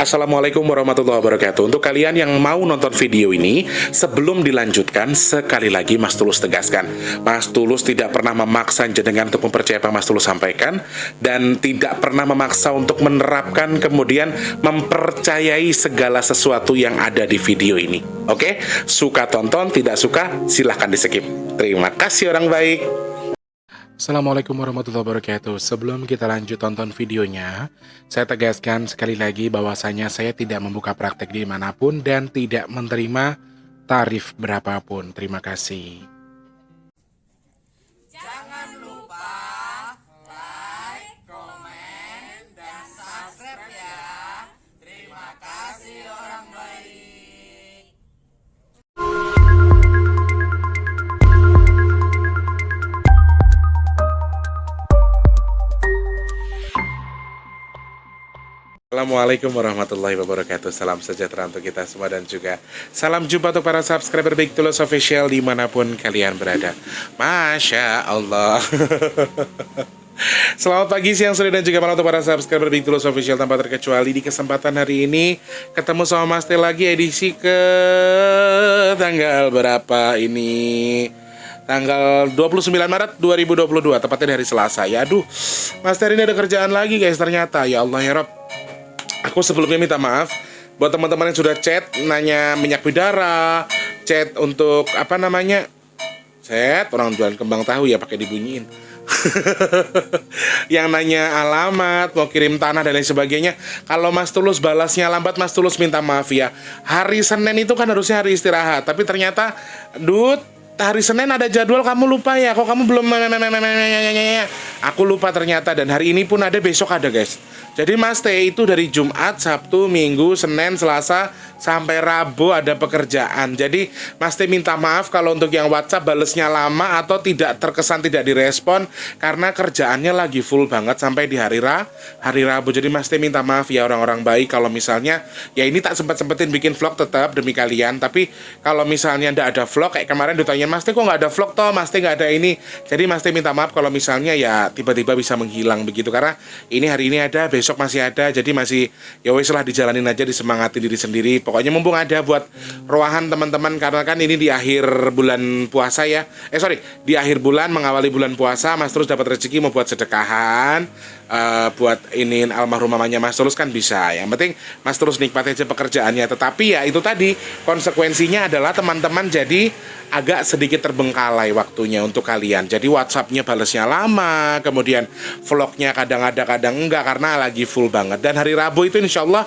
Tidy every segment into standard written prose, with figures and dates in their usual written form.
Assalamualaikum warahmatullahi wabarakatuh. Untuk kalian yang mau nonton video ini, sebelum dilanjutkan, sekali lagi Mas Tulus tegaskan, Mas Tulus tidak pernah memaksa jenengan untuk mempercayai apa Mas Tulus sampaikan, dan tidak pernah memaksa untuk menerapkan kemudian mempercayai segala sesuatu yang ada di video ini. Oke? Suka tonton, tidak suka silahkan di skip. Terima kasih orang baik. Assalamualaikum warahmatullahi wabarakatuh. Sebelum kita lanjut tonton videonya, saya tegaskan sekali lagi bahwasanya saya tidak membuka praktek dimanapun dan tidak menerima tarif berapapun. Terima kasih. Jangan lupa like, komen, dan subscribe ya. Terima kasih orang baik. Assalamualaikum warahmatullahi wabarakatuh. Salam sejahtera untuk kita semua dan juga salam jumpa untuk para subscriber Big Tulus Official dimanapun kalian berada. Masya Allah. Selamat pagi, siang, sore, dan juga malam untuk para subscriber Big Tulus Official tanpa terkecuali. Di kesempatan hari ini ketemu sama Mas Tel lagi edisi ke tanggal berapa ini? Tanggal 29 Maret 2022, tepatnya dari Selasa. Ya aduh, Mas Ter ini ada kerjaan lagi guys ternyata. Ya Allah ya Rob. Aku sebelumnya minta maaf buat teman-teman yang sudah chat nanya minyak bidara, chat untuk apa namanya, chat orang jualan kembang tahu ya pakai dibunyiin. Yang nanya alamat, mau kirim tanah dan lain sebagainya. Kalau Mas Tulus balasnya lambat, Mas Tulus minta maaf ya. Hari Senin itu kan harusnya hari istirahat, tapi ternyata hari Senin ada jadwal kamu lupa ya. Kok kamu belum? Aku lupa ternyata, dan hari ini pun ada, besok ada guys. Jadi Mas T itu dari Jumat, Sabtu, Minggu, Senin, Selasa, sampai Rabu ada pekerjaan. Jadi Mas T minta maaf kalau untuk yang WhatsApp balesnya lama atau tidak terkesan tidak direspon, karena kerjaannya lagi full banget sampai di hari Rabu. Jadi Mas T minta maaf ya orang-orang baik kalau misalnya ya ini tak sempat-sempetin bikin vlog tetap demi kalian. Tapi kalau misalnya nggak ada vlog, kayak kemarin ditanyain Mas T kok nggak ada vlog toh, Mas T nggak ada ini. Jadi Mas T minta maaf kalau misalnya ya tiba-tiba bisa menghilang begitu, karena ini hari ini ada, besok masih ada, jadi masih ya wes lah dijalanin aja, disemangati diri sendiri. Pokoknya mumpung ada buat roahan teman-teman, karena kan ini di akhir bulan puasa ya. Di akhir bulan mengawali bulan puasa, Mas Tulus dapat rezeki mau buat sedekahan, buat iniin almarhum mamanya Mas Tulus kan bisa. Yang penting Mas Tulus nikmati aja pekerjaannya. Tetapi ya itu tadi konsekuensinya adalah teman-teman jadi agak sedikit terbengkalai waktunya untuk kalian. Jadi WhatsAppnya balesnya lama, kemudian vlognya kadang ada kadang enggak karena lagi full banget. Dan hari Rabu itu insya Allah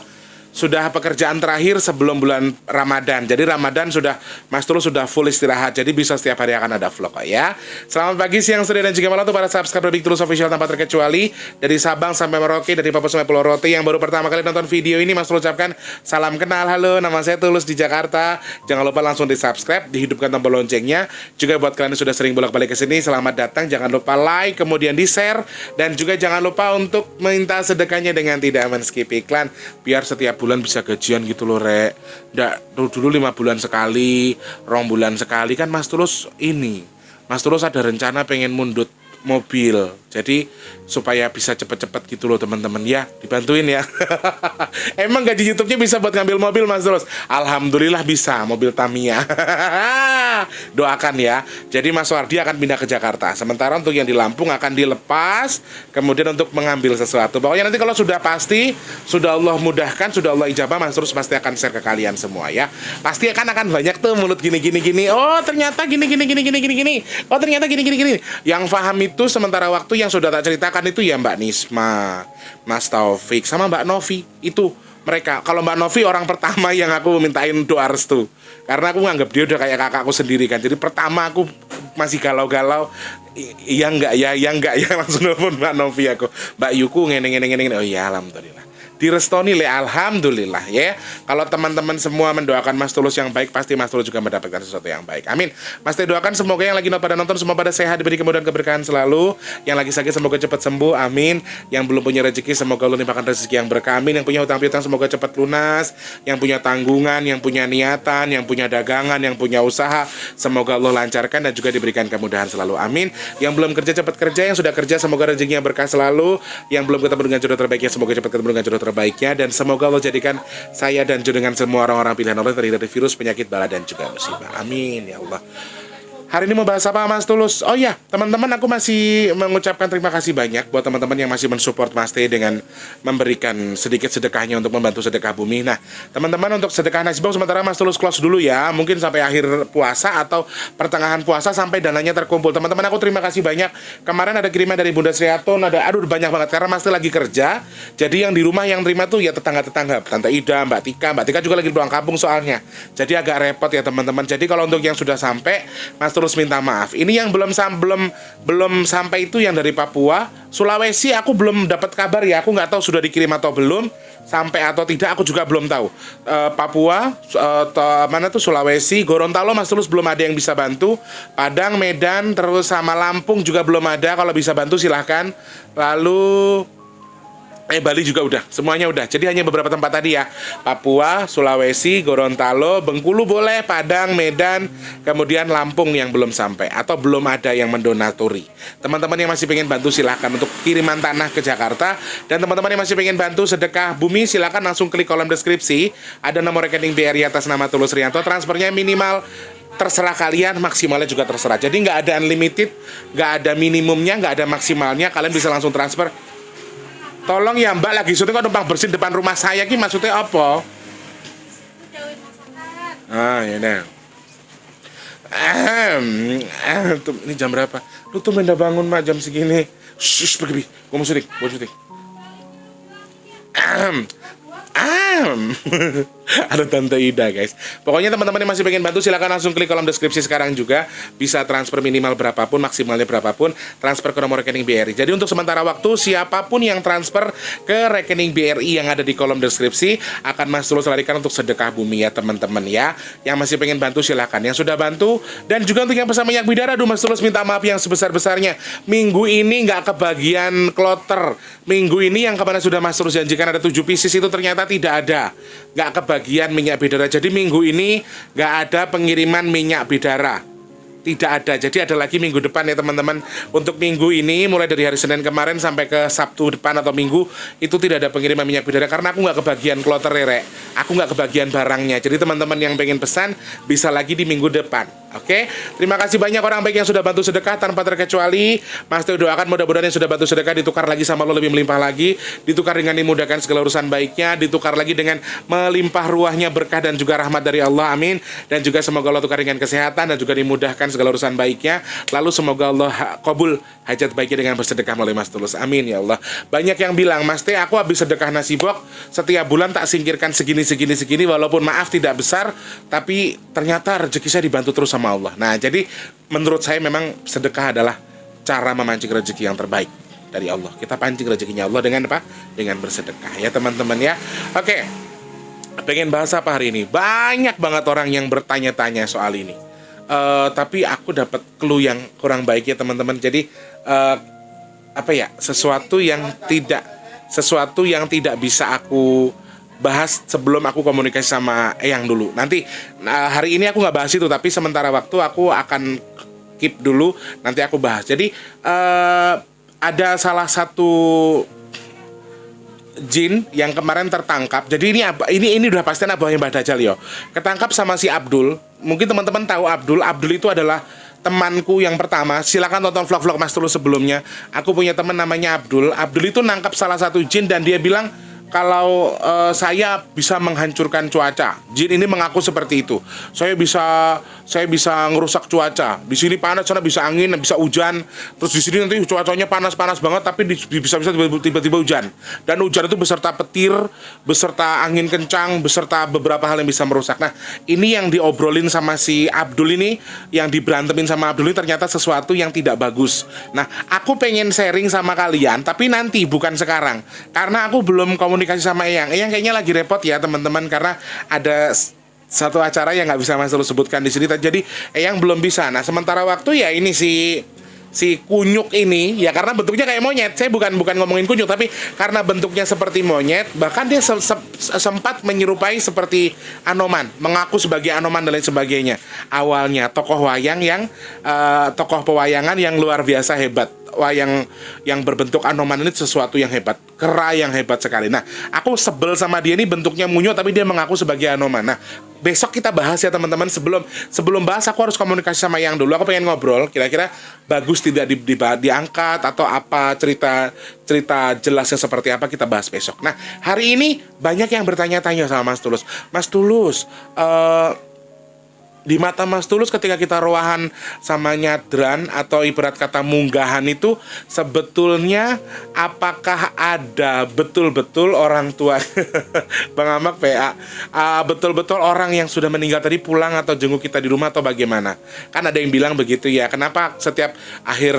sudah pekerjaan terakhir sebelum bulan Ramadan. Jadi Ramadan sudah, Mas Tulus sudah full istirahat. Jadi bisa setiap hari akan ada vlog ya. Selamat pagi, siang, sore, dan juga malam untuk para subscriber Big Tulus Official tanpa terkecuali. Dari Sabang sampai Merauke, dari Papua sampai Pulau Rote. Yang baru pertama kali nonton video ini, Mas Tulus ucapkan salam kenal, halo, nama saya Tulus di Jakarta. Jangan lupa langsung di subscribe, dihidupkan tombol loncengnya. Juga buat kalian yang sudah sering bolak-balik ke sini, selamat datang. Jangan lupa like, kemudian di share, dan juga jangan lupa untuk minta sedekahnya dengan tidak men-skip iklan, biar setiap bulan bisa gajian gitu loh rek. Nggak dulu 5 bulan sekali, 2 bulan sekali kan. Mas Tulus ada rencana pengen mundut mobil, jadi supaya bisa cepet-cepet gitu loh teman-teman ya, dibantuin ya. Emang gaji YouTube-nya bisa buat ngambil mobil Mas Tulus? Alhamdulillah bisa, mobil Tamiya. Doakan ya. Jadi Mas Wardi akan pindah ke Jakarta, sementara untuk yang di Lampung akan dilepas, kemudian untuk mengambil sesuatu. Pokoknya nanti kalau sudah pasti, sudah Allah mudahkan, sudah Allah ijabah, Mas Tulus pasti akan share ke kalian semua ya. Pasti akan banyak tuh mulut gini. Oh ternyata gini. Oh ternyata gini. Yang paham itu sementara waktu, yang sudah tak ceritakan itu ya Mbak Nisma, Mas Taufik, sama Mbak Novi. Itu mereka. Kalau Mbak Novi orang pertama yang aku mintain doa restu, karena aku nganggap dia udah kayak kakakku sendiri kan. Jadi pertama aku masih galau-galau, iya enggak ya langsung nelfon Mbak Novi aku, Mbak Yuku ngene. Oh iya alhamdulillah direstoni le, alhamdulillah ya. Kalau teman-teman semua mendoakan Mas Tulus yang baik, pasti Mas Tulus juga mendapatkan sesuatu yang baik. Amin. Mas Teh doakan semoga yang lagi pada nonton semua pada sehat, diberi kemudahan keberkahan selalu. Yang lagi sakit semoga cepat sembuh, amin. Yang belum punya rezeki semoga Allah limpahkan rezeki yang berkah, amin. Yang punya hutang piutang semoga cepat lunas. Yang punya tanggungan, yang punya niatan, yang punya dagangan, yang punya usaha, semoga Allah lancarkan dan juga diberikan kemudahan selalu, amin. Yang belum kerja cepat kerja, yang sudah kerja semoga rezekinya berkah selalu. Yang belum ketemu dengan jodoh terbaiknya semoga cepat ketemu dengan jodoh terbaik terbaiknya, dan semoga Allah jadikan saya dan dengan semua orang-orang pilihan Allah terhindar dari virus, penyakit, bala dan juga musibah. Amin ya Allah. Hari ini mau bahas apa Mas Tulus? Oh ya, teman-teman, aku masih mengucapkan terima kasih banyak buat teman-teman yang masih mensupport Mas T dengan memberikan sedikit sedekahnya untuk membantu sedekah bumi. Nah, teman-teman, untuk sedekah nasi box sementara Mas Tulus close dulu ya. Mungkin sampai akhir puasa atau pertengahan puasa sampai dananya terkumpul. Teman-teman, aku terima kasih banyak. Kemarin ada kiriman dari Bunda Sriatun, banyak banget karena Mas T lagi kerja. Jadi yang di rumah yang terima tuh ya tetangga-tetangga, Tante Ida, Mbak Tika juga lagi pulang kampung soalnya. Jadi agak repot ya teman-teman. Jadi kalau untuk yang sudah sampai, Mas terus minta maaf. Ini yang belum sampai itu yang dari Papua, Sulawesi aku belum dapat kabar ya. Aku nggak tahu sudah dikirim atau belum, sampai atau tidak aku juga belum tahu. Papua, mana tuh Sulawesi, Gorontalo Mas Tulus belum ada yang bisa bantu. Padang, Medan, terus sama Lampung juga belum ada. Kalau bisa bantu silahkan. Lalu Bali juga udah, semuanya udah. Jadi hanya beberapa tempat tadi ya. Papua, Sulawesi, Gorontalo, Bengkulu boleh, Padang, Medan, kemudian Lampung yang belum sampai atau belum ada yang mendonatori. Teman-teman yang masih pengen bantu silahkan untuk kiriman tanah ke Jakarta. Dan teman-teman yang masih pengen bantu sedekah bumi silahkan langsung klik kolom deskripsi. Ada nomor rekening BRI atas nama Tulus Rianto. Transfernya minimal terserah kalian, maksimalnya juga terserah. Jadi nggak ada unlimited, nggak ada minimumnya, nggak ada maksimalnya. Kalian bisa langsung transfer. Tolong ya Mbak, lagi syuting kok numpang bersin depan rumah saya, ki maksudnya apa? Ya udah. Ini jam berapa? Lu tuh udah bangun Mak jam segini. Shh, pergi, gua mau syuting, Ada Tante Ida guys. Pokoknya teman-teman yang masih pengen bantu silahkan langsung klik kolom deskripsi sekarang juga. Bisa transfer minimal berapapun, maksimalnya berapapun. Transfer ke nomor rekening BRI. Jadi untuk sementara waktu siapapun yang transfer ke rekening BRI yang ada di kolom deskripsi akan Mas Tulus larikan untuk sedekah bumi ya teman-teman ya. Yang masih pengen bantu silahkan. Yang sudah bantu dan juga untuk yang pesan minyak bidara, Mas Tulus minta maaf yang sebesar-besarnya. Minggu ini nggak kebagian kloter. Minggu ini yang kemarin sudah Mas Tulus janjikan ada 7 pieces itu ternyata tidak ada. Nggak kebagian minyak bidara. Jadi minggu ini nggak ada pengiriman minyak bidara. Tidak ada. Jadi ada lagi minggu depan ya teman-teman. Untuk minggu ini mulai dari hari Senin kemarin sampai ke Sabtu depan atau Minggu itu tidak ada pengiriman minyak bidara karena aku nggak kebagian kloter rek. Aku nggak kebagian barangnya. Jadi teman-teman yang pengen pesan bisa lagi di minggu depan. Oke, terima kasih banyak orang baik yang sudah bantu sedekah tanpa terkecuali. Mas Teo doakan mudah-mudahan yang sudah bantu sedekah ditukar lagi sama Allah lebih melimpah lagi, ditukar dengan dimudahkan segala urusan baiknya, ditukar lagi dengan melimpah ruahnya berkah dan juga rahmat dari Allah, amin. Dan juga semoga Allah tukar dengan kesehatan dan juga dimudahkan segala urusan baiknya. Lalu semoga Allah kabul hajat baiknya dengan bersedekah melalui Mas Tulus, amin ya Allah. Banyak yang bilang, Mas Teh aku habis sedekah nasi box setiap bulan tak singkirkan segini walaupun maaf tidak besar, tapi ternyata rezeki saya dibantu terus sama Allah. Nah, jadi menurut saya memang sedekah adalah cara memancing rezeki yang terbaik dari Allah. Kita pancing rezekinya Allah dengan apa? Dengan bersedekah ya teman-teman ya. Oke. Pengen bahas apa hari ini? Banyak banget orang yang bertanya-tanya soal ini. Tapi aku dapat clue yang kurang baik ya teman-teman. Jadi sesuatu yang tidak bisa aku bahas sebelum aku komunikasi sama Eyang dulu. Nanti hari ini aku nggak bahas itu, tapi sementara waktu aku akan keep dulu. Nanti aku bahas. Jadi ada salah satu jin yang kemarin tertangkap. Jadi ini udah pasti abahnya Mbah Dajjal yo. Ketangkap sama si Abdul. Mungkin teman-teman tahu Abdul. Abdul itu adalah temanku yang pertama. Silakan tonton vlog-vlog Mas Tulus sebelumnya. Aku punya teman namanya Abdul. Abdul itu nangkap salah satu jin dan dia bilang kalau saya bisa menghancurkan cuaca. Jin ini mengaku seperti itu. Saya bisa ngerusak cuaca. Di sini panas, sana bisa angin, bisa hujan. Terus di sini nanti cuacanya panas banget, tapi bisa tiba-tiba hujan. Dan hujan itu beserta petir, beserta angin kencang, beserta beberapa hal yang bisa merusak. Nah, ini yang diobrolin sama si Abdul ini, yang diberantemin sama Abdul ini ternyata sesuatu yang tidak bagus. Nah, aku pengen sharing sama kalian, tapi nanti bukan sekarang. Karena aku belum komunikasi sama Eyang. Eyang kayaknya lagi repot ya teman-teman karena ada satu acara yang nggak bisa Mas Tulus sebutkan di sini. Jadi Eyang belum bisa. Nah sementara waktu ya ini si kunyuk ini ya karena bentuknya kayak monyet. Saya bukan ngomongin kunyuk tapi karena bentuknya seperti monyet, bahkan dia sempat menyerupai seperti Anoman, mengaku sebagai Anoman dan lain sebagainya. Awalnya tokoh wayang yang tokoh pewayangan yang luar biasa hebat. yang berbentuk anoman ini sesuatu yang hebat, kera yang hebat sekali. Nah, aku sebel sama dia ini bentuknya monyet tapi dia mengaku sebagai anoman. Nah, besok kita bahas ya teman-teman. Sebelum bahas aku harus komunikasi sama yang dulu. Aku pengen ngobrol kira-kira bagus tidak diangkat atau apa, cerita jelasnya seperti apa, kita bahas besok. Nah, hari ini banyak yang bertanya-tanya sama Mas Tulus. Mas Tulus, di mata Mas Tulus ketika kita roahan sama nyadran atau ibarat kata munggahan itu, sebetulnya apakah ada betul-betul orang tua Bang Amak PA, betul-betul orang yang sudah meninggal tadi pulang atau jenguk kita di rumah atau bagaimana? Kan ada yang bilang begitu ya. Kenapa setiap akhir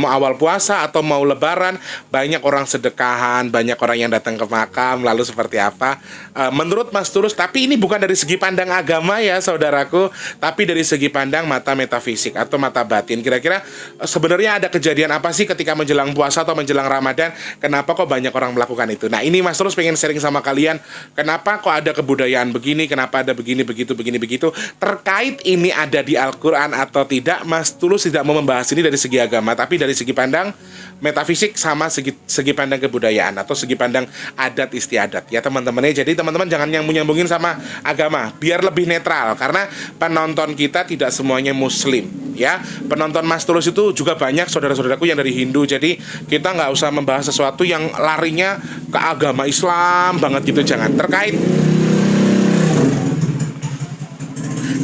mau awal puasa atau mau lebaran banyak orang sedekahan, banyak orang yang datang ke makam, lalu seperti apa? Menurut Mas Tulus, tapi ini bukan dari segi pandang agama ya saudaraku, tapi dari segi pandang mata metafisik atau mata batin. Kira-kira sebenarnya ada kejadian apa sih ketika menjelang puasa atau menjelang Ramadan? Kenapa kok banyak orang melakukan itu? Nah, ini Mas Tulus pengen sharing sama kalian. Kenapa kok ada kebudayaan begini? Kenapa ada begini begitu? Terkait ini ada di Al-Quran atau tidak, Mas Tulus tidak mau membahas ini dari segi agama, tapi dari segi pandang metafisik sama segi pandang kebudayaan atau segi pandang adat istiadat ya teman-teman. Jadi teman-teman jangan nyambungin sama agama, biar lebih netral, karena penonton kita tidak semuanya muslim ya. Penonton Mas Tulus itu juga banyak saudara-saudaraku yang dari Hindu. Jadi kita nggak usah membahas sesuatu yang larinya ke agama Islam banget gitu, jangan.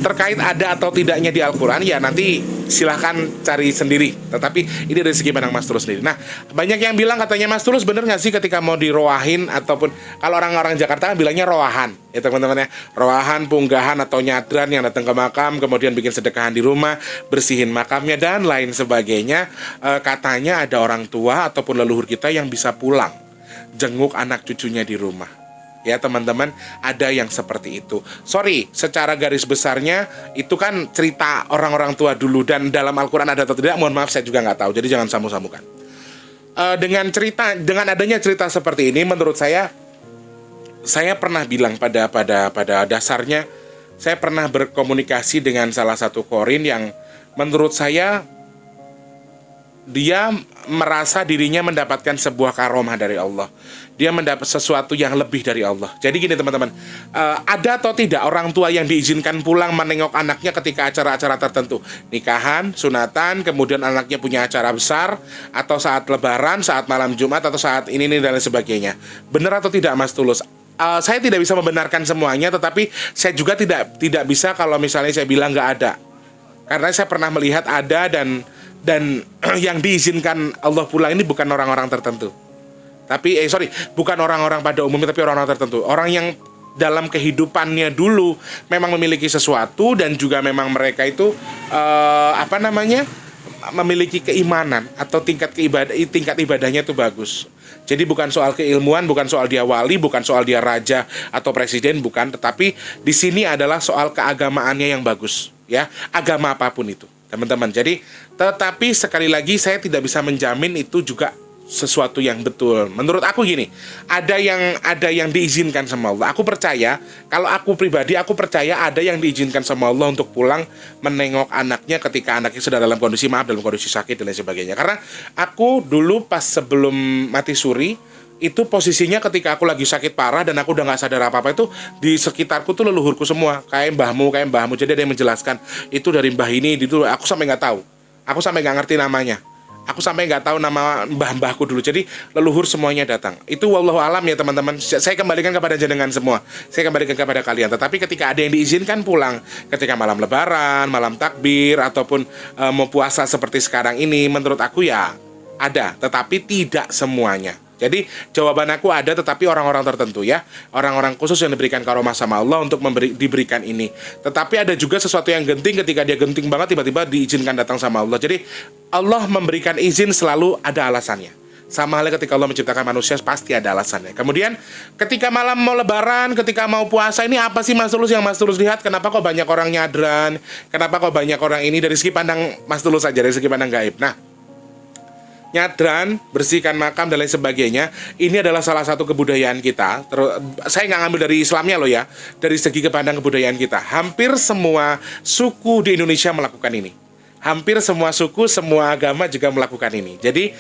Terkait ada atau tidaknya di Al-Quran ya nanti silahkan cari sendiri. Tetapi ini dari segi pandang Mas Tulus sendiri. Nah, banyak yang bilang katanya Mas Tulus bener gak sih ketika mau diroahin, ataupun kalau orang-orang Jakarta kan bilangnya roahan ya teman-teman ya, roahan, punggahan atau nyadran yang datang ke makam kemudian bikin sedekahan di rumah, bersihin makamnya dan lain sebagainya. Katanya ada orang tua ataupun leluhur kita yang bisa pulang jenguk anak cucunya di rumah. Ya teman-teman, ada yang seperti itu. Sorry, secara garis besarnya itu kan cerita orang-orang tua dulu, dan dalam Al-Quran ada atau tidak, mohon maaf saya juga nggak tahu. Jadi jangan sambung-sambungkan. Dengan adanya cerita seperti ini, menurut saya pernah bilang pada dasarnya, saya pernah berkomunikasi dengan salah satu korin yang menurut saya dia merasa dirinya mendapatkan sebuah karomah dari Allah. Dia mendapat sesuatu yang lebih dari Allah. Jadi gini teman-teman, ada atau tidak orang tua yang diizinkan pulang menengok anaknya ketika acara-acara tertentu, nikahan, sunatan, kemudian anaknya punya acara besar, atau saat lebaran, saat malam Jumat, atau saat ini dan lain sebagainya. Benar atau tidak Mas Tulus? Saya tidak bisa membenarkan semuanya, tetapi saya juga tidak bisa kalau misalnya saya bilang nggak ada. Karena saya pernah melihat ada, dan yang diizinkan Allah pulang ini bukan orang-orang tertentu. Bukan orang-orang pada umumnya, tapi orang-orang tertentu. Orang yang dalam kehidupannya dulu memang memiliki sesuatu, dan juga memang mereka itu memiliki keimanan atau tingkat ibadahnya itu bagus. Jadi bukan soal keilmuan, bukan soal dia wali, bukan soal dia raja atau presiden, bukan. Tetapi di sini adalah soal keagamaannya yang bagus, ya, agama apapun itu, teman-teman. Jadi, tetapi sekali lagi saya tidak bisa menjamin itu juga sesuatu yang betul. Menurut aku gini, ada yang diizinkan sama Allah. Aku percaya, kalau aku pribadi, aku percaya ada yang diizinkan sama Allah untuk pulang menengok anaknya ketika anaknya sedang dalam kondisi sakit dan lain sebagainya. Karena aku dulu pas sebelum mati suri, itu posisinya ketika aku lagi sakit parah dan aku udah gak sadar apa-apa, itu di sekitarku tuh leluhurku semua, kayak mbahmu. Jadi ada yang menjelaskan, itu dari mbah ini, itu aku sampai gak tahu. Aku sampai gak ngerti namanya. Aku sampai nggak tahu nama mbah-mbahku dulu. Jadi leluhur semuanya datang. Itu wallahu alam ya teman-teman. Saya kembalikan kepada jenengan semua. Saya kembalikan kepada kalian. Tetapi ketika ada yang diizinkan pulang ketika malam lebaran, malam takbir, ataupun mau puasa seperti sekarang ini, menurut aku ya ada. Tetapi tidak semuanya. Jadi jawaban aku ada, tetapi orang-orang tertentu ya, orang-orang khusus yang diberikan karomah sama Allah untuk diberikan ini. Tetapi ada juga sesuatu yang genting, ketika dia genting banget tiba-tiba diizinkan datang sama Allah. Jadi Allah memberikan izin selalu ada alasannya. Sama halnya ketika Allah menciptakan manusia pasti ada alasannya. Kemudian ketika malam mau lebaran, ketika mau puasa, ini apa sih Mas Tulus yang Mas Tulus lihat? Kenapa kok banyak orang nyadran? Kenapa kok banyak orang ini? Dari segi pandang Mas Tulus saja, dari segi pandang gaib. Nah, nyadran, bersihkan makam dan lain sebagainya, ini adalah salah satu kebudayaan kita. Saya nggak ngambil dari Islamnya loh ya, dari segi kebudayaan kita. Hampir semua suku di Indonesia melakukan ini. Hampir semua suku, semua agama juga melakukan ini. Jadi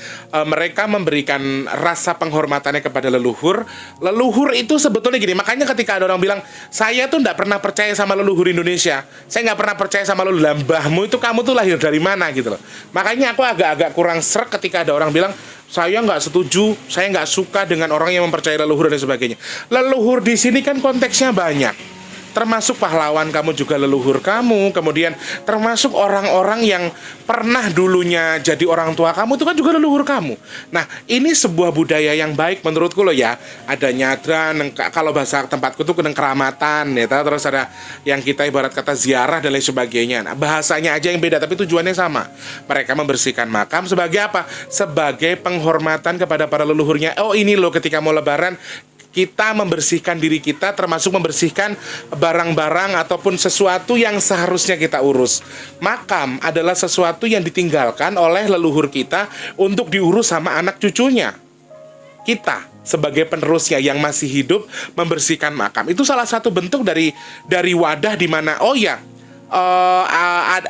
mereka memberikan rasa penghormatannya kepada leluhur. Leluhur itu sebetulnya gini, makanya ketika ada orang bilang, saya tuh nggak pernah percaya sama leluhur Indonesia, saya nggak pernah percaya sama leluhur, mbahmu itu kamu tuh lahir dari mana gitu loh. Makanya aku agak-agak kurang srek ketika ada orang bilang, saya nggak setuju, saya nggak suka dengan orang yang mempercayai leluhur dan sebagainya. Leluhur di sini kan konteksnya banyak. Termasuk pahlawan kamu juga leluhur kamu, kemudian termasuk orang-orang yang pernah dulunya jadi orang tua kamu itu kan juga leluhur kamu. Nah, ini sebuah budaya yang baik menurutku loh ya. Ada nyadran, kalau bahasa tempatku tuh kena keramatan ya, terus ada yang kita ibarat kata ziarah dan lain sebagainya. Nah, bahasanya aja yang beda tapi tujuannya sama. Mereka membersihkan makam sebagai apa? Sebagai penghormatan kepada para leluhurnya. Oh, ini loh ketika mau lebaran kita membersihkan diri kita, termasuk membersihkan barang-barang ataupun sesuatu yang seharusnya kita urus. Makam adalah sesuatu yang ditinggalkan oleh leluhur kita untuk diurus sama anak cucunya. Kita sebagai penerusnya yang masih hidup membersihkan makam. Itu salah satu bentuk dari wadah di mana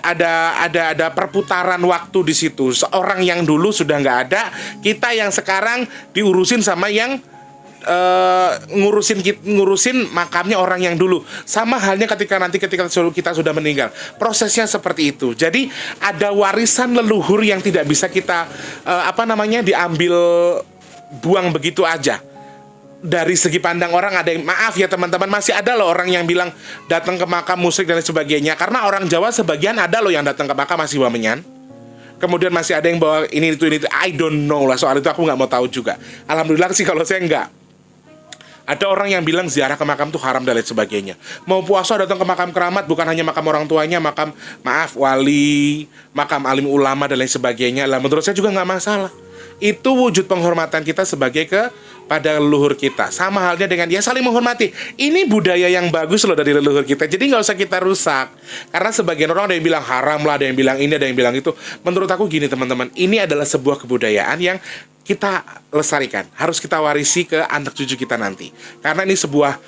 ada perputaran waktu di situ. Seorang yang dulu sudah nggak ada, kita yang sekarang diurusin sama yang ngurusin makamnya orang yang dulu. Sama halnya ketika kita sudah meninggal, prosesnya seperti itu. Jadi ada warisan leluhur yang tidak bisa kita diambil buang begitu aja. Dari segi pandang orang ada yang, maaf ya teman-teman, masih ada loh orang yang bilang datang ke makam musyrik dan lain sebagainya. Karena orang Jawa sebagian ada loh yang datang ke makam masih wamenyan. Kemudian masih ada yang bawa ini itu I don't know lah, soal itu aku nggak mau tahu juga. Alhamdulillah sih kalau saya nggak. Ada orang yang bilang ziarah ke makam tuh haram dan lain sebagainya. Mau puasa datang ke makam keramat, bukan hanya makam orang tuanya, makam wali, makam alim ulama dan lain sebagainya. Lah menurut saya juga nggak masalah. Itu wujud penghormatan kita sebagai kepada leluhur kita. Sama halnya dengan ya saling menghormati. Ini budaya yang bagus loh dari leluhur kita. Jadi nggak usah kita rusak. Karena sebagian orang ada yang bilang haram lah, ada yang bilang ini, ada yang bilang itu. Menurut aku gini teman-teman, ini adalah sebuah kebudayaan yang kita lestarikan, harus kita warisi ke anak cucu kita nanti. Karena ini sebuah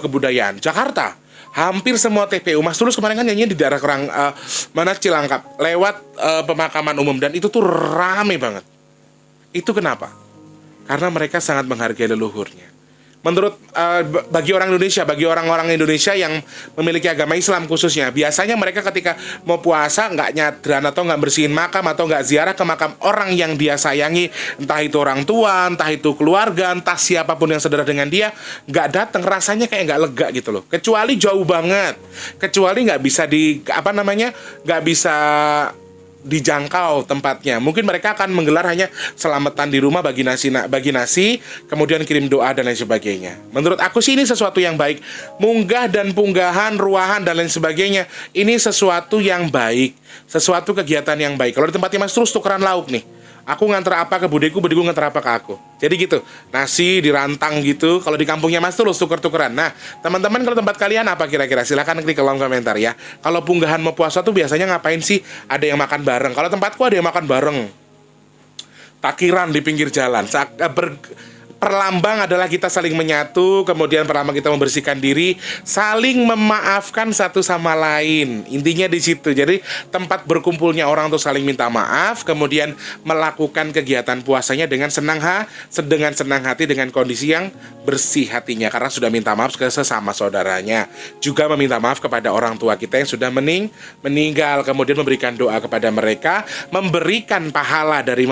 kebudayaan. Jakarta, hampir semua TPU, Mas Tulus kemarin kan nyanyi di daerah Cilangkap, lewat pemakaman umum, dan itu tuh rame banget. Itu kenapa? Karena mereka sangat menghargai leluhurnya. Menurut bagi orang Indonesia, bagi orang-orang Indonesia yang memiliki agama Islam khususnya, biasanya mereka ketika mau puasa nggak nyadran atau nggak bersihin makam atau nggak ziarah ke makam orang yang dia sayangi, entah itu orang tua, entah itu keluarga, entah siapapun yang saudara dengan dia, nggak datang, rasanya kayak nggak lega gitu loh. Kecuali jauh banget, kecuali nggak bisa nggak bisa dijangkau tempatnya. Mungkin mereka akan menggelar hanya selamatan di rumah, bagi nasi, kemudian kirim doa dan lain sebagainya. Menurut aku sih ini sesuatu yang baik. Munggah dan punggahan, ruahan dan lain sebagainya, ini sesuatu yang baik, sesuatu kegiatan yang baik. Kalau di tempatnya Mas terus tukeran lauk nih, aku nganter apa ke budeku nganter apa ke aku. Jadi gitu, nasi dirantang gitu. Kalau di kampungnya Mas Tulus tuker-tukeran. Nah, teman-teman kalau tempat kalian apa kira-kira? Silahkan klik ke kolom komentar ya. Kalau punggahan mau puasa tuh biasanya ngapain sih? Ada yang makan bareng. Kalau tempatku ada yang makan bareng, takiran di pinggir jalan. Perlambang adalah kita saling menyatu, kemudian perlambang kita membersihkan diri, saling memaafkan satu sama lain. Intinya di situ. Jadi tempat berkumpulnya orang untuk saling minta maaf, kemudian melakukan kegiatan puasanya dengan senang hati, dengan kondisi yang bersih hatinya karena sudah minta maaf ke sesama saudaranya. Juga meminta maaf kepada orang tua kita yang sudah meninggal, kemudian memberikan doa kepada mereka, memberikan pahala dari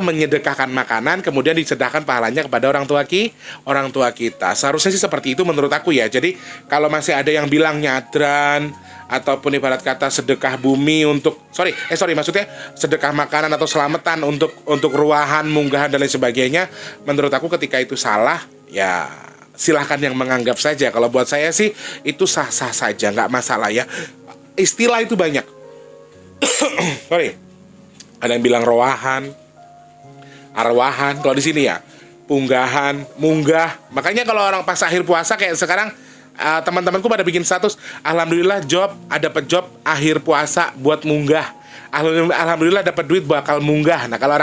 menyedekahkan makanan, kemudian disedekahkan pahalanya kepada orang tua kita. Seharusnya sih seperti itu menurut aku ya. Jadi kalau masih ada yang bilang nyadran ataupun ibarat kata sedekah bumi maksudnya sedekah makanan atau selamatan untuk ruahan, munggahan dan lain sebagainya, menurut aku ketika itu salah, ya silahkan yang menganggap saja. Kalau buat saya sih itu sah-sah saja, nggak masalah ya. Istilah itu banyak. Ada yang bilang roahan, arwahan, kalau di sini ya punggahan, munggah. Makanya kalau orang pas akhir puasa kayak sekarang, teman-temanku pada bikin status, alhamdulillah dapat job akhir puasa buat munggah. Alhamdulillah dapat duit bakal munggah. Nah, kalau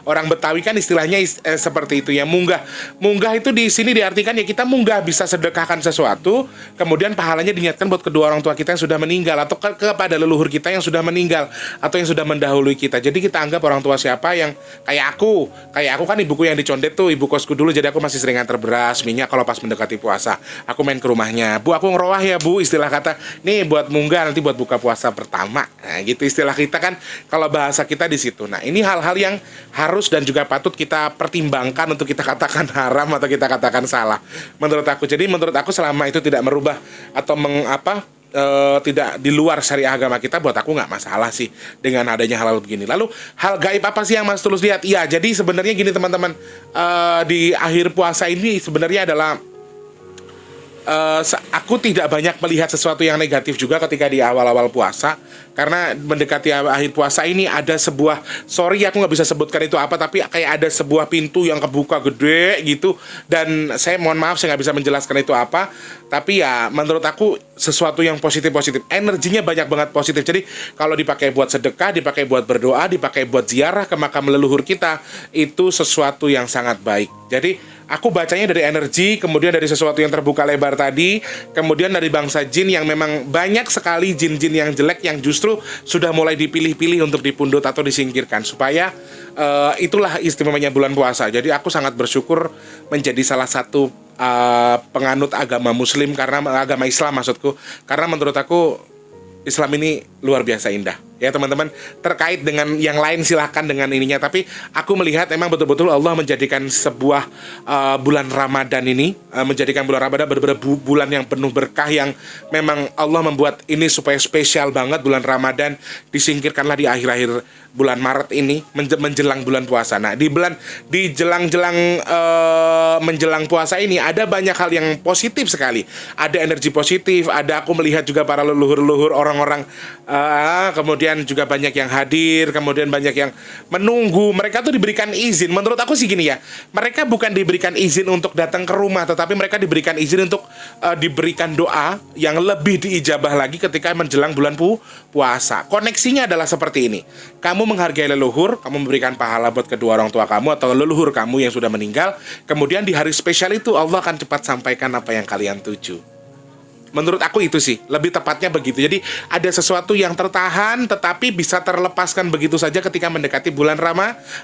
orang Betawi kan istilahnya seperti itu ya, munggah. Munggah itu di sini diartikan ya kita munggah bisa sedekahkan sesuatu, kemudian pahalanya diniatkan buat kedua orang tua kita yang sudah meninggal atau kepada leluhur kita yang sudah meninggal atau yang sudah mendahului kita. Jadi kita anggap orang tua siapa yang kayak aku kan ibuku yang dicondet tuh, ibu kosku dulu, jadi aku masih sering antar beras, minyak kalau pas mendekati puasa. Aku main ke rumahnya, Bu aku ngerowah ya Bu, istilah kata, nih buat munggah nanti buat buka puasa pertama. Nah, gitu istilah kita kan kalau bahasa kita di situ. Nah, ini hal-hal yang harus dan juga patut kita pertimbangkan untuk kita katakan haram atau kita katakan salah. Menurut aku. Jadi menurut aku selama itu tidak merubah atau tidak di luar syariah agama kita, buat aku nggak masalah sih dengan adanya hal-hal begini. Lalu hal gaib apa sih yang Mas Tulus lihat? Iya, jadi sebenarnya gini teman-teman, di akhir puasa ini sebenarnya adalah aku tidak banyak melihat sesuatu yang negatif juga ketika di awal-awal puasa, karena mendekati akhir puasa ini ada sebuah, sorry aku nggak bisa sebutkan itu apa, tapi kayak ada sebuah pintu yang kebuka gede gitu, dan saya mohon maaf saya nggak bisa menjelaskan itu apa, tapi ya menurut aku sesuatu yang positif-positif, energinya banyak banget positif. Jadi kalau dipakai buat sedekah, dipakai buat berdoa, dipakai buat ziarah ke makam leluhur kita, itu sesuatu yang sangat baik. Jadi aku bacanya dari energi, kemudian dari sesuatu yang terbuka lebar tadi, kemudian dari bangsa jin yang memang banyak sekali jin-jin yang jelek yang justru sudah mulai dipilih-pilih untuk dipundut atau disingkirkan, supaya itulah istimewanya bulan puasa. Jadi aku sangat bersyukur menjadi salah satu penganut agama Muslim, karena agama Islam maksudku, karena menurut aku Islam ini luar biasa indah. Ya teman-teman, terkait dengan yang lain silahkan dengan ininya, tapi aku melihat emang betul-betul Allah menjadikan sebuah bulan Ramadan ini, menjadikan bulan Ramadan benar-benar bulan yang penuh berkah, yang memang Allah membuat ini supaya spesial banget. Bulan Ramadan disingkirkanlah di akhir-akhir bulan Maret ini menjelang bulan puasa. Nah, di jelang-jelang menjelang puasa ini ada banyak hal yang positif sekali. Ada energi positif, ada aku melihat juga para leluhur-leluhur orang-orang, kemudian juga banyak yang hadir, kemudian banyak yang menunggu. Mereka tuh diberikan izin. Menurut aku sih gini ya, mereka bukan diberikan izin untuk datang ke rumah, tetapi mereka diberikan izin untuk diberikan doa yang lebih diijabah lagi ketika menjelang bulan puasa. Koneksinya adalah seperti ini. Kamu menghargai leluhur, kamu memberikan pahala buat kedua orang tua kamu atau leluhur kamu yang sudah meninggal. Kemudian di hari spesial itu Allah akan cepat sampaikan apa yang kalian tuju. Menurut aku itu sih, lebih tepatnya begitu. Jadi ada sesuatu yang tertahan tetapi bisa terlepaskan begitu saja ketika mendekati bulan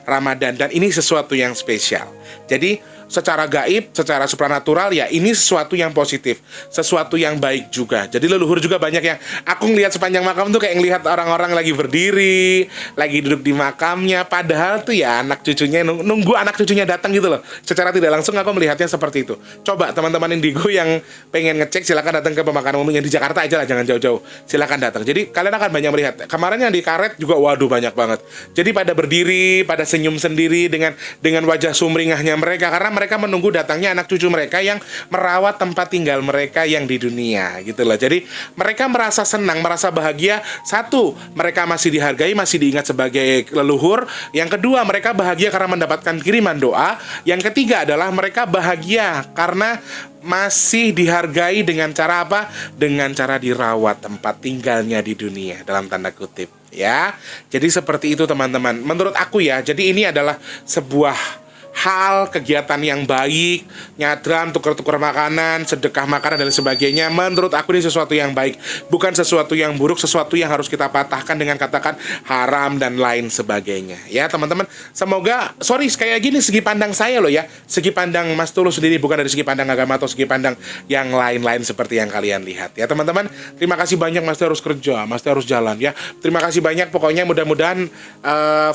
Ramadan. Dan ini sesuatu yang spesial. Jadi secara gaib, secara supranatural ya ini sesuatu yang positif, sesuatu yang baik juga. Jadi leluhur juga banyak yang aku ngelihat sepanjang makam tuh kayak ngelihat orang-orang lagi berdiri, lagi duduk di makamnya, padahal tuh ya anak cucunya nunggu anak cucunya datang gitu loh. Secara tidak langsung aku melihatnya seperti itu. Coba teman-teman Indigo yang pengen ngecek silakan datang ke pemakaman umum yang di Jakarta aja lah, jangan jauh-jauh. Silakan datang. Jadi kalian akan banyak melihat. Kemarin yang di Karet juga waduh banyak banget. Jadi pada berdiri, pada senyum sendiri dengan wajah sumringahnya mereka, karena mereka menunggu datangnya anak cucu mereka yang merawat tempat tinggal mereka yang di dunia gitu loh. Jadi mereka merasa senang, merasa bahagia. Satu, mereka masih dihargai, masih diingat sebagai leluhur. Yang kedua, mereka bahagia karena mendapatkan kiriman doa. Yang ketiga adalah mereka bahagia karena masih dihargai dengan cara apa? Dengan cara dirawat tempat tinggalnya di dunia, dalam tanda kutip ya. Jadi seperti itu teman-teman. Menurut aku ya, jadi ini adalah sebuah hal, kegiatan yang baik, nyadran, tukar-tukar makanan, sedekah makanan dan sebagainya. Menurut aku ini sesuatu yang baik, bukan sesuatu yang buruk, sesuatu yang harus kita patahkan dengan katakan haram dan lain sebagainya. Ya teman-teman, semoga, sorry sekali lagi ini segi pandang saya loh ya, segi pandang Mas Tulus sendiri, bukan dari segi pandang agama atau segi pandang yang lain-lain seperti yang kalian lihat. Ya teman-teman, terima kasih banyak. Mas harus kerja, Mas harus jalan ya. Terima kasih banyak, pokoknya mudah-mudahan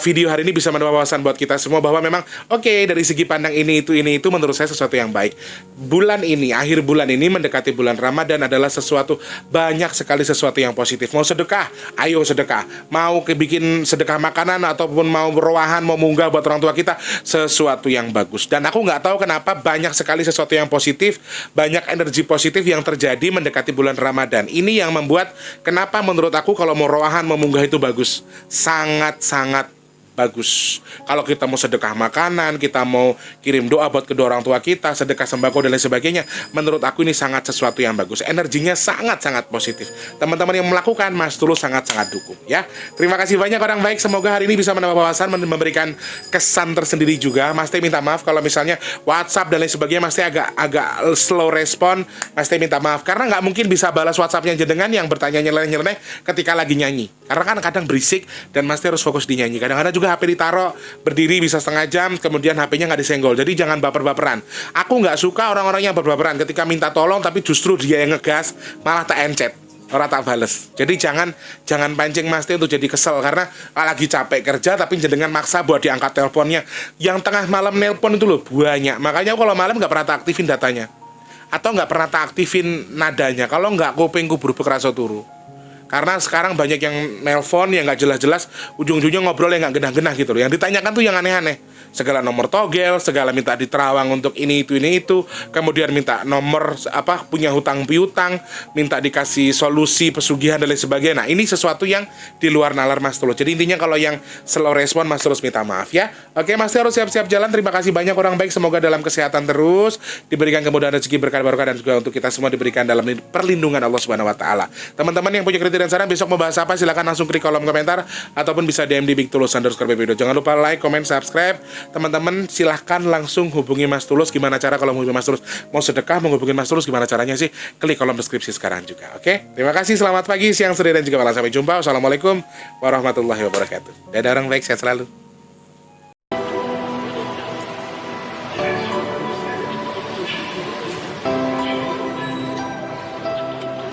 video hari ini bisa menambah wawasan buat kita semua bahwa memang oke, dari segi pandang ini itu menurut saya sesuatu yang baik. Bulan ini, akhir bulan ini mendekati bulan Ramadan adalah sesuatu, banyak sekali sesuatu yang positif. Mau sedekah, ayo sedekah. Mau bikin sedekah makanan ataupun mau rowahan, mau munggah buat orang tua kita, sesuatu yang bagus. Dan aku nggak tahu kenapa banyak sekali sesuatu yang positif, banyak energi positif yang terjadi mendekati bulan Ramadan. Ini yang membuat kenapa menurut aku kalau mau rowahan, mau munggah itu bagus. Sangat-sangat bagus. Kalau kita mau sedekah makanan, kita mau kirim doa buat kedua orang tua kita, sedekah sembako dan lain sebagainya, menurut aku ini sangat sesuatu yang bagus. Energinya sangat-sangat positif. Teman-teman yang melakukan, Mas Tulus sangat-sangat dukung ya. Terima kasih banyak orang baik. Semoga hari ini bisa menambah wawasan, memberikan kesan tersendiri juga. Mas Teh minta maaf kalau misalnya WhatsApp dan lain sebagainya Mas Teh agak slow respon. Mas Teh minta maaf karena nggak mungkin bisa balas WhatsAppnya jenengan yang bertanya nyeleneh-nyeleneh ketika lagi nyanyi. Karena kan kadang berisik dan Mas Teh harus fokus di nyanyi. Kadang-kadang juga HP ditaruh berdiri bisa setengah jam, kemudian HP-nya nggak disenggol. Jadi jangan baper-baperan. Aku nggak suka orang-orang yang baper-baperan ketika minta tolong tapi justru dia yang ngegas, malah tak encet, orang tak bales. Jadi jangan pancing Mas Teh untuk jadi kesel karena lagi capek kerja tapi jenengan maksa buat diangkat teleponnya. Yang tengah malam nelpon itu loh banyak. Makanya kalau malam nggak pernah tak aktifin datanya atau nggak pernah tak aktifin nadanya. Kalau nggak kupingku berubah kerasa turu. Karena sekarang banyak yang nelpon yang nggak jelas-jelas, ujung-ujungnya ngobrol yang nggak genah-genah gitu loh. Yang ditanyakan tuh yang aneh-aneh. Segala nomor togel, segala minta diterawang untuk ini itu, kemudian minta nomor punya hutang piutang, minta dikasih solusi pesugihan dan lain sebagainya. Nah ini sesuatu yang di luar nalar Mas Tulus. Jadi intinya kalau yang slow respon Mas Tulus minta maaf ya. Oke Mas Tulus harus siap-siap jalan. Terima kasih banyak orang baik. Semoga dalam kesehatan terus, diberikan kemudahan rezeki berkah barokah dan juga untuk kita semua diberikan dalam perlindungan Allah Subhanahu Wa Taala. Teman-teman yang punya kritik dan saran besok mau bahas apa silahkan langsung klik kolom komentar ataupun bisa DM di BigTulus_video. Jangan lupa like, comment, subscribe. Teman-teman silahkan langsung hubungi Mas Tulus. Gimana cara kalau menghubungi Mas Tulus? Mau sedekah, mau hubungin Mas Tulus, gimana caranya sih? Klik kolom deskripsi sekarang juga. Oke? Terima kasih, selamat pagi, siang, sore, dan juga malam. Sampai jumpa. Wassalamualaikum warahmatullahi wabarakatuh. Dadah orang baik, sehat selalu.